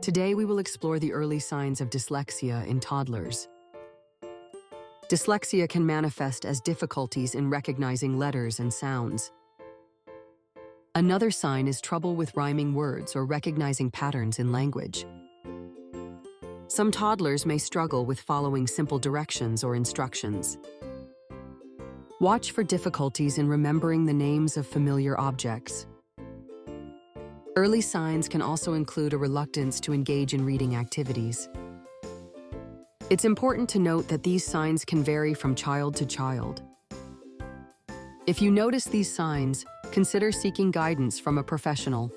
Today we will explore the early signs of dyslexia in toddlers. Dyslexia can manifest as difficulties in recognizing letters and sounds. Another sign is trouble with rhyming words or recognizing patterns in language. Some toddlers may struggle with following simple directions or instructions. Watch for difficulties in remembering the names of familiar objects. Early signs can also include a reluctance to engage in reading activities. It's important to note that these signs can vary from child to child. If you notice these signs, consider seeking guidance from a professional.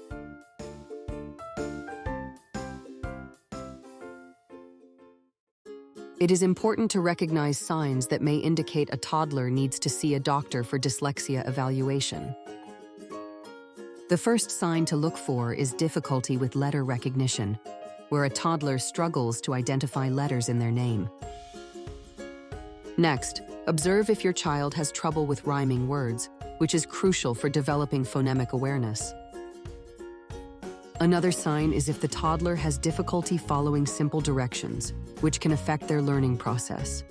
It is important to recognize signs that may indicate a toddler needs to see a doctor for dyslexia evaluation. The first sign to look for is difficulty with letter recognition, where a toddler struggles to identify letters in their name. Next, observe if your child has trouble with rhyming words, which is crucial for developing phonemic awareness. Another sign is if the toddler has difficulty following simple directions, which can affect their learning process.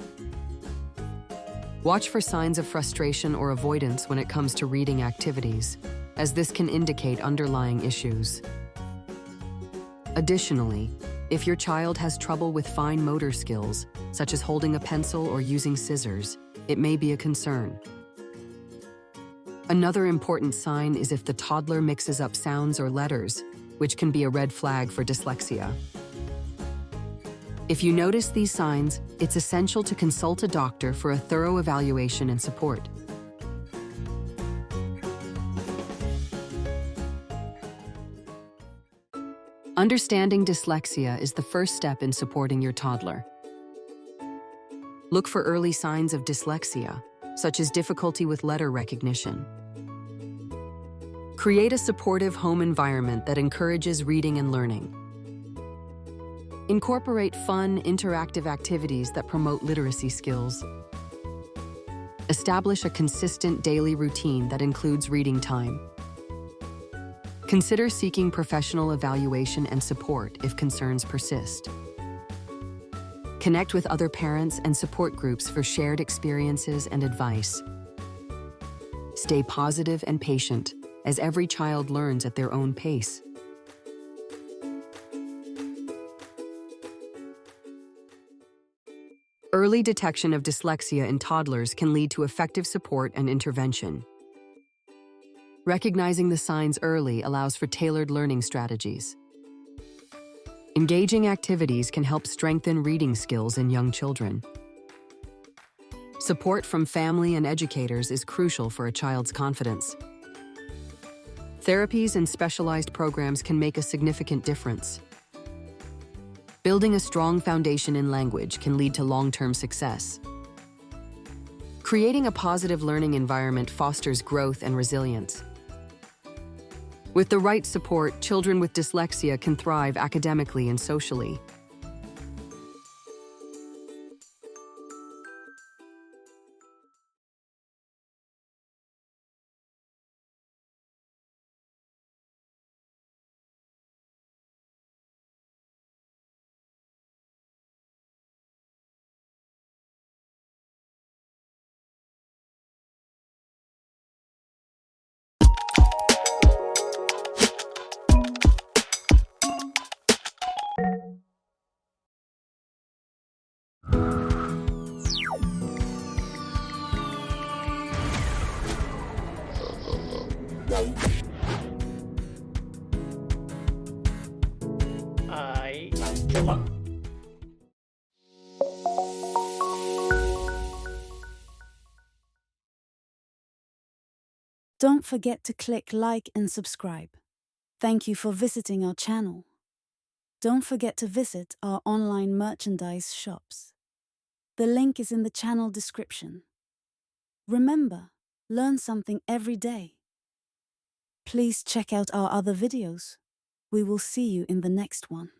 Watch for signs of frustration or avoidance when it comes to reading activities, as this can indicate underlying issues. Additionally, if your child has trouble with fine motor skills, such as holding a pencil or using scissors, it may be a concern. Another important sign is if the toddler mixes up sounds or letters, which can be a red flag for dyslexia. If you notice these signs, it's essential to consult a doctor for a thorough evaluation and support. Understanding dyslexia is the first step in supporting your toddler. Look for early signs of dyslexia, such as difficulty with letter recognition. Create a supportive home environment that encourages reading and learning. Incorporate fun, interactive activities that promote literacy skills. Establish a consistent daily routine that includes reading time. Consider seeking professional evaluation and support if concerns persist. Connect with other parents and support groups for shared experiences and advice. Stay positive and patient, as every child learns at their own pace. Early detection of dyslexia in toddlers can lead to effective support and intervention. Recognizing the signs early allows for tailored learning strategies. Engaging activities can help strengthen reading skills in young children. Support from family and educators is crucial for a child's confidence. Therapies and specialized programs can make a significant difference. Building a strong foundation in language can lead to long-term success. Creating a positive learning environment fosters growth and resilience. With the right support, children with dyslexia can thrive academically and socially. Don't forget to click like and subscribe. Thank you for visiting our channel. Don't forget to visit our online merchandise shops. The link is in the channel description. Remember, learn something every day. Please check out our other videos. We will see you in the next one.